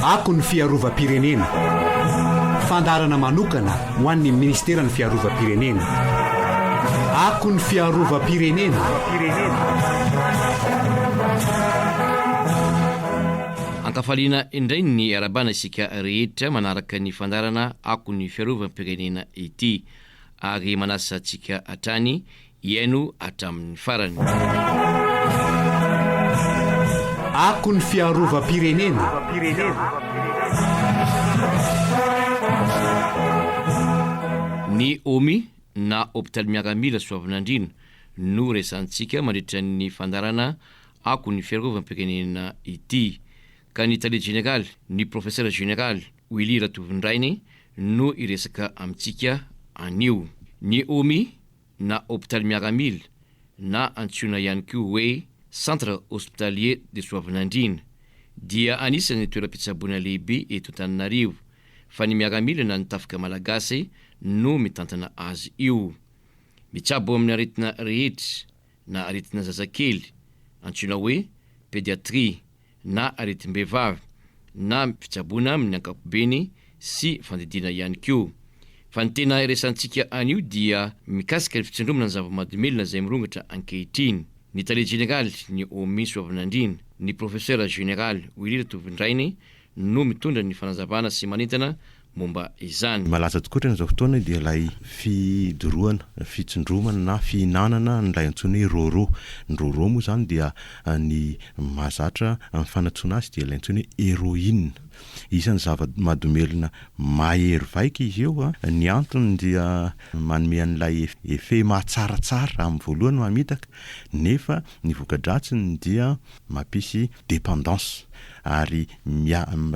Akon'ny Fiarovam-pirenena. Fandaharana manokana ho an'ny Ministeran'ny Fiarovam-pirenena. Akon'ny Fiarovam-pirenena. Ankafaliana indray ny arabana isika rehetra manaraka ny fandarana Akon'ny Fiarovam-pirenena ity, ary manasa antsika hatrany iaino hatramin'ny farany. Akon'ny Fiarovam-pirenena. Ny omi na hôpitaly miaramila Soavinandrina no resantsika mandritra ny fandarana Akon'ny Fiarovam-pirenena ity, ka ny Tale Jeneraly ny professeur général Ratovondrainy no iresaka amintsika anio. Ny omi na hôpitaly miaramila na antsoina ihany koa hoe centre hospitalier de Soavinandrina dia anisan'ny toeram-pitsaboana lehibe eto Antananarivo, fa ny miaramila na ny tafika malagasy no mitantana azy io. Mitsabo amin'ny aretina rehetra na aretina zazakely, antsoina hoe pédiatrie, na aretim-behivavy, na fitsaboana amin'ny ankapobeny sy fandidiana ihany koa. Fa ny tena iresantsika anio dia mikasika ny fitsindromana ny zava-maha-domelina izay mirongatra ankehitriny. Ny Tale Jeneraly ny omi Soavinandrina, ny professeur général Ratovondrainy no mitondra ny fanazavana sy manentana momba izany. Malaza tokoa tena zao fotoana dia ilay fidorohana, fitsindromana na fihinanana nilay antsoina hoe roro. Ny roro moa zany dia ny mahazatra amin'ny fanatsoana azy dia ilay antsoina hoe héroïne. Isan'ny zava-maha-domelina mahery vaika izy eo. Ny antony dia manome an'ilay effet mahatsaratsara amin'ny voalohany mamitaka, nefa ny voka-dratsy dia mampisy dépendance, ary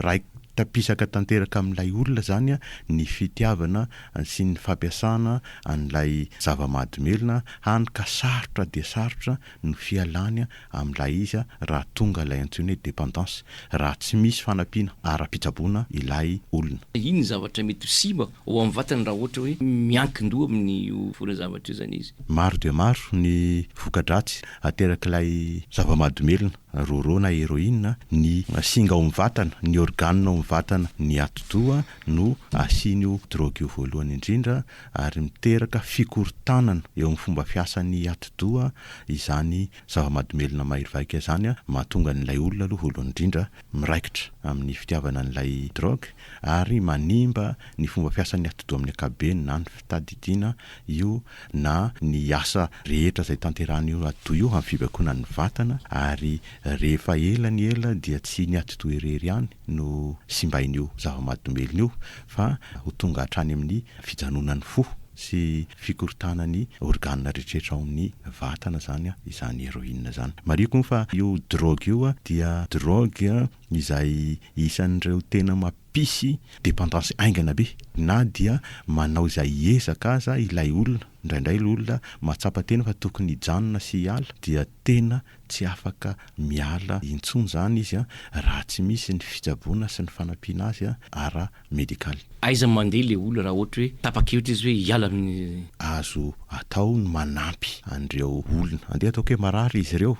raika tapisaka tanteraka amin'ilay olona zany ny fitiavana sy ny fampiasana an'ilay zava-maha-domelina, hany ka sarotra dia sarotra ny fialany amin'ilay izy raha tonga ilay antsoina hoe dépendance, raha tsy misy fanampiana ara-pitsaboana ilay olona. Iny zavatra mety ho simba ao amin'ny vatany raha ohatra hoe miankin-doha amin'ny fona zavatra io zany izy. Maro dia maro ny voka-dratsy ateraky ilay zava-maha-domelina, roro na héroïne, ny singa ao amin'ny vatana, ny organe ao amin'ny vatana, ny ati-doha no asian'io drogue io voalohany indrindra, ary miteraka fikorontanana eo amin'ny fomba fiasan'ny ati-doha izany zava-maha-domelina mahery vaika zany, mahatonga n'ilay olona aloha voalohany indrindra miraikitra amin'ny fitiavana n'ilay drogue, ary manimba ny fomba fiasan'ny ati-doha amin'ny ankapobeny, na ny fitadidiana io na ny asa rehetra izay tanterahany io ati-doha io amin'ny fibaikoana ny vatana. Ary rehefa ela ny ela dia tsy ny ati-doha irery ihany no simbain'io zava-maha-domelina io, fa ho tonga hatrany amin'ny fijanonan'ny fo sy fikorontanany organe rehetrarehetra ao amin'ny vatana zany izany héroïne zany. Mariko fa io drogue io dia drogue izay isan'ireo tena mampisy dépendance aingana be, na dia manao izay ezaka aza ilay olona, indraindray olona mahatsapa tena fa tokony hijanona sy hiala, dia tena tsy afaka miala intsony zany izy raha tsy misy ny fitsaboana sy ny fanampiana azy ara-médical. Aiza mandeha le olona raha ohatra hoe tapa-kevitra izy hoe hiala amin'ny azo atao ny manampy an'ireo olona. Andeha ataoko hoe marary izy ireo,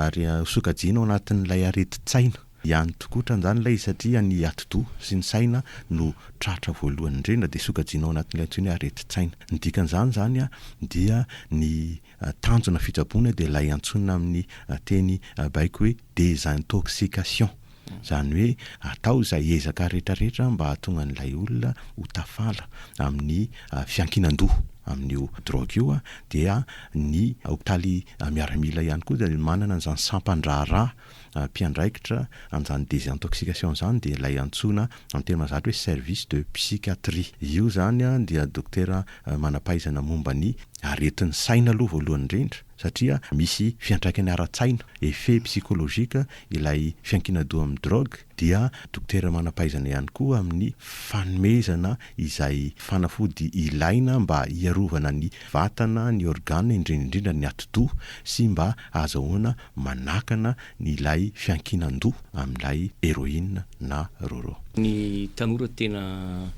ary sokajiana ao anatin'ilay areti-tsaina ihany tokotra zany ilay, satria ny ati-doha sy ny saina no tratra voalohany indrindra dia sokajiana ao anatin'ilay antsoina hoe areti-tsaina. Ny dikan'izany zany dia ny tanjona fitsaboana dia ilay antsoina amin'ny teny baiko hoe désintoxication, zany hoe atao izay ezaka rehetrarehetra mba hahatonga n'ilay olona ho tafala amin'ny fiankinan-doha amin'io drogue io. Dia ny hôpitaly miaramila ihany koa dia manana an'izany sampandraharaha mpiandraikitra an'izany désintoxication zany, dia ilay antsoina amin'ny teny mahazatra hoe service de psychiatrie. Io zany dia dokotera manampahaizana momba ny aretin'ny saina aloha voalohany indrindra, satria misy fiantraikany ara-tsaina, effet psychologique ilay fiankinan-doha amin'ny drogue. Dia dokotera manampahaizana ihany koa amin'ny fanomezana izay fanafody ilaina mba hiarovana ny vatana, ny organe, indrindrindrindra ny ati-doha, sy mba azahoana manakana ilay fiankinan-doha amin'ilay héroïne na roro. Ny tanora tena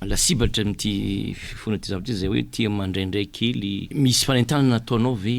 lasibatra amin'ity fona ty zavatra izay hoe tia mandraindray kely, misy fanentanana ataonao ve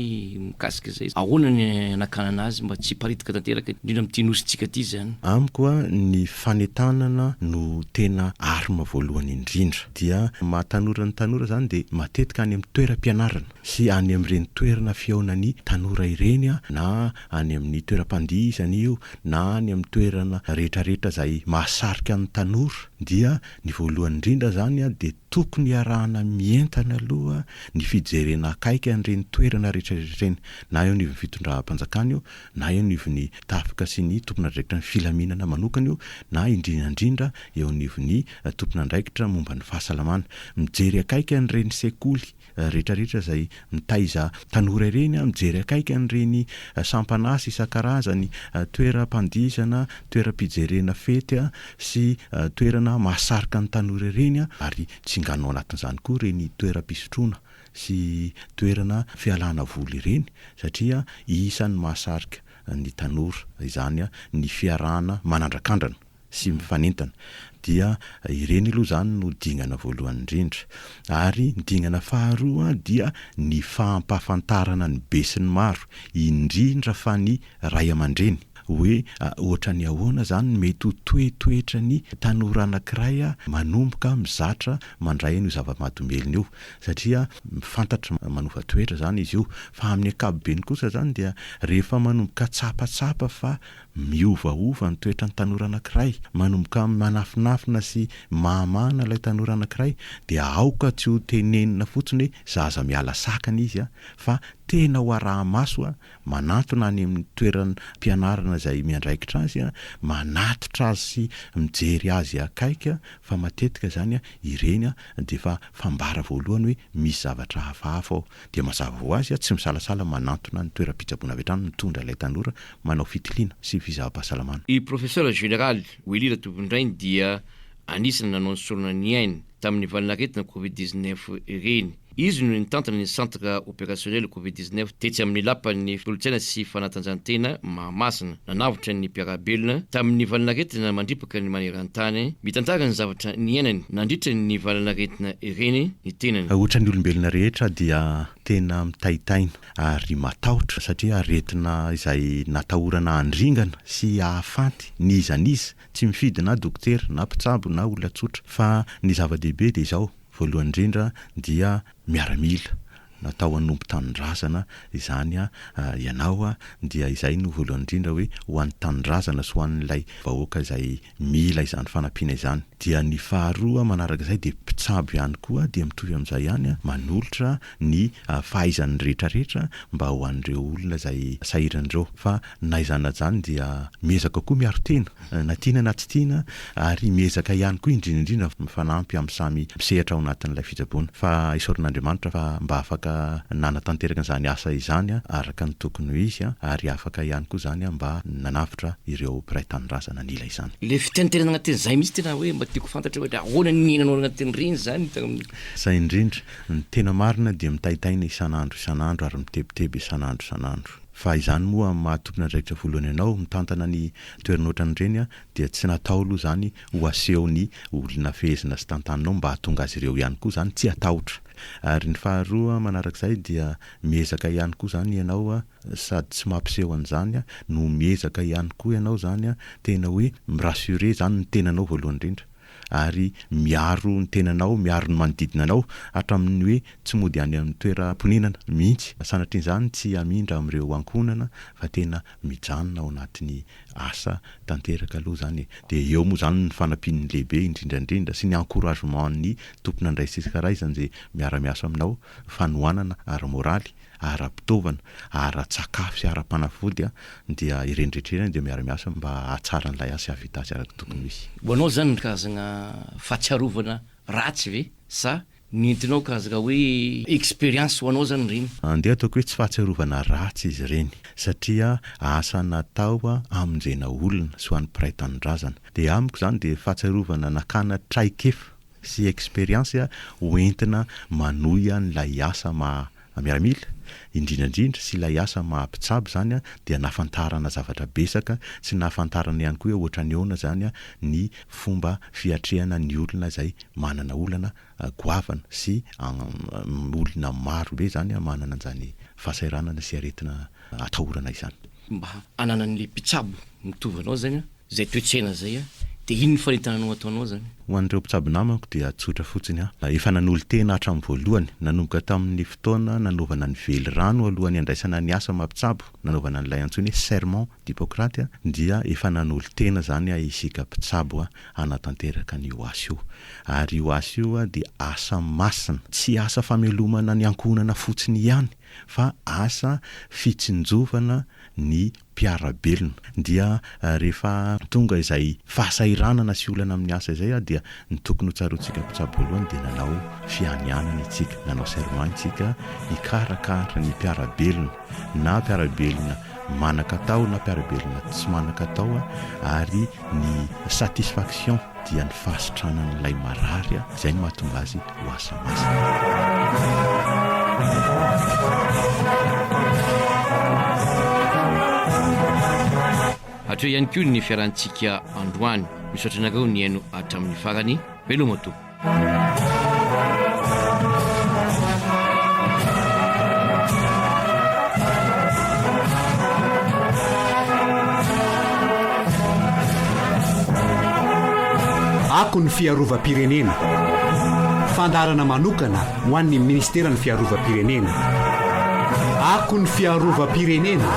mikasika zay ahoana ny anakana azy mba tsy paritika tanteraka indrindra am'ty nositsika ty zany amiko a ny fanetanana no tena arma voalohany indrindra dia mahatanora ny tanora zany de matetika any amin'ny toeram-pianarana sy any amin'ireny toerana fiaonany tanora ireny a na any amin'ny toeram-pandihizana io na any amin'ny toerana rehetrarehetra zay mahasarika ny tanora dia ny voalohany indrindra zany a de tokony arahana mientana aloha ny fijerena akaiky an'ireny toerana rehetrarehetreny na eo nivon'ny fitondram-panjakana io na eo nivon'ny tafika sy ny tomponandraikitra ny filaminana manokana io na indrindrandrindra eo nivon'ny tomponandraikitra momba ny fahasalamana mijery akaiky an'ireny sekoly rehetrarehetra zay mitaiza tanora ireny a mijery akaiky an'ireny sampanasa isan-karazany toeram-pandihizana toeram-pijerena fety a sy toerana mahasarika ny tanora ireny a ary tsy nganao anatin'izany koa reny toeram-pisotroana sy toerana fialana voly ireny satria isan'ny mahasarika ny tanora izany a ny fiarahana manandrakandrana sy mifanentana dia ireny aloha zany no dingana voalohany indrindra ary ny dingana faharoa dia ny fampahafantarana ny be sy ny maro indrindra fa ny ray aman-dreny hoe ohatra ny ahoana zany mety ho toetoetra ny tanora anankiray a manomboka mizatra mandray io zava-maha-domelina io satria fantatra manova toetra zany izy io fa amin'ny ankapobeny kosa zany dia rehefa manomboka tsapatsapa fa miovaova ny toetra ny tanora anankiray manomboka manafinafina sy mahamana ilay tanora anankiray dia aoka tsy ho tenenina fotsiny hoe zaza miala sakana izy a fa tena ho araha-maso a manatona any amin'ny toerana mpianarana zay miandraikitra azy a manatitra azy sy mijery azy akaika fa matetika zany a ireny a de fa fambara voalohany hoe misy zavatra hafahafa ao dia mazava ho azy a tsy misalasala manatona ny toeram-pitsaboana avy hatrany mitondra ilay tanora manao fitiliana sy fizaham-pahasalamana. I professeur général Willy Ratovondrainy dia anisany nanao ny sorona ny aina tamin'ny valinaretina Covid-19 ireny. Izy no nitantana ny centre opérationnel Covid-19 tetsy amin'ny lapan'ny kolotsaina sy fanatanjahantena Mahamasina nanavitra ny mpiarabelona tamin'ny valinaretina mandripaka ny maneran-tany mitantara ny zavatra ny ainany nandritra ny valinaretina ireny ny tenany. Ohatra ny olombelona rehetra dia tena mitaitaina ary matahotra satria aretina izay natahorana andringana sy ahafanty ny izaniza tsy mifidy na dokotera na mpitsabo na olona tsotra fa ny zava-dehibe dia izao voalohany indrindra dia miaramila natao hanompo tanindrazana izany a ianao a dia izay no voalohany indrindra hoe ho an'ny tanindrazana sy ho an'ilay vahoaka izay mila izany fanampiana izany dia ny faharoa manaraka izay dia mpitsabo ihany koa dia mitovy amin'izay ihany a manolotra ny fahaizany rehetrarehetra mba ho an'ireo olona izay sahiran'ireo fa na izany zany dia miezaka koa miaro tena na tiana na tsy tiana ary miezaka ihany koa indrindraindrindra mifanampy amin'ny samy mpisehatra ao anatin'ilay fitsaboana fa isaorin'Andriamanitra fa mba afaka nanatanteraka izany asa izany a araka ny tokony ho izy a ary afaka ihany koa zany a mba nanavitra ireo mpiray tanindrazana nila izany. Le fitenterana agnatin'izay mihitsy tena hoe mba tiako fantatra hoe ahoana ny nanao agnatin'ireny zany zay indrindra ny tena marina dia mitaitaina isan'andro ary mitebiteby isan'andro fa izany moa mahatompona andraikitra voalohany ianao mitantana ny toerana ohatran'ireny a dia tsy natao aloha zany ho aseho ny olona fehezina sy tantaninao mba hahatonga azy ireo ihany koa zany tsy atahotra ary ny faharoa manarak'izay dia miezaka ihany koa zany ianao a sady tsy mampiseho an'izany a no miezaka ihany koa ianao zany a tena hoe mirasure zany ny tenanao voalohany indrindra ary miaro ny tenanao miaro ny manodidina anao hatramin'ny hoe tsy mody any amin'ny toeram-ponenana mihitsy sanatrian'izany tsy hamindra amin'ireo ankonana fa tena mijanona ao anatin'ny asa tanteraka aloha zany dia eo moa zany ny fanampin'ny lehibe indrindrandrindra sy ny encouragement ny tomponandray sisikarazany zay miara-miasa aminao fanohanana ara-moraly ara-pitaovana ara-tsakafo sy ara-panafody a dia ireny rehetrereny dia miara-miasa mba hatsara n'ilay asa havita azy araka tokony misy. Hoanao zany ny karazagna fahatsiarovana ratsy ve sa nentinao karazagna hoe expérience ho anao zany reny? Andeha ataoko hoe tsy fahatsiarovana ratsy izy ireny satria asa natao amonjena olona sy ho an'ny mpiray tanindrazana dia amiko zany dia fahatsiarovana nakana traikefa sy expérience hoentina manohy n'ilay asa miaramila indrindrandrindra sy ilay asa mahampitsabo zany a dia nafantarana zavatra besaka sy nafantarana ihany koa ohatra ny eona zany a ny fomba fiatrehana ny olona izay manana olana goavana sy olona maro be zany a manana an'izany fahasairanana sy aretina atahorana izany. Mba ananan'le mpitsabo mitovanao zany zay toetsena zay de ino ny fanetananao ataonao zany? Ho an'ireo mpitsabo namako dia tsotra fotsiny efa nanolo tena hatramin'ny voalohany, nanomboka tamin'ny fotoana nanaovana ny vely rano alohan'ny andraisana ny asa mampitsabo, nanaovana n'ilay antsoiny hoe serment d'Hippocrate dia efa nanolo tena zany isika mpitsabo anatanteraka an'io asa io. Ary io asa io dia asa masina, tsy asa famelomana ny ankonana fotsiny ihany, fa asa fitsinjovana ny mpiarabelona. Dia rehefa tonga izay fahasairanana sy olana amin'ny asa izay dia ny tokony ho tsaroantsika mpitsabo voalohany dia nanao fianianana itsika, nanao serment itsika hikarakara ny mpiarabelona, na mpiarabelona manan-katao na mpiarabelona tsy manan-katao, ary ny satisfaction dia ny fahasitranan'ilay marary izay ny mahatonga azy ho asa masina. Hatreo ihany koa ny fiarantsika androany, misaotra anareo ny haino hatramin'ny farany. Veloma to. Akon'ny Fiarovam-pirenena, fandaharana manokana ho an'ny ministeran'ny Fiarovam-pirenena. Akon'ny Fiarovam-pirenena.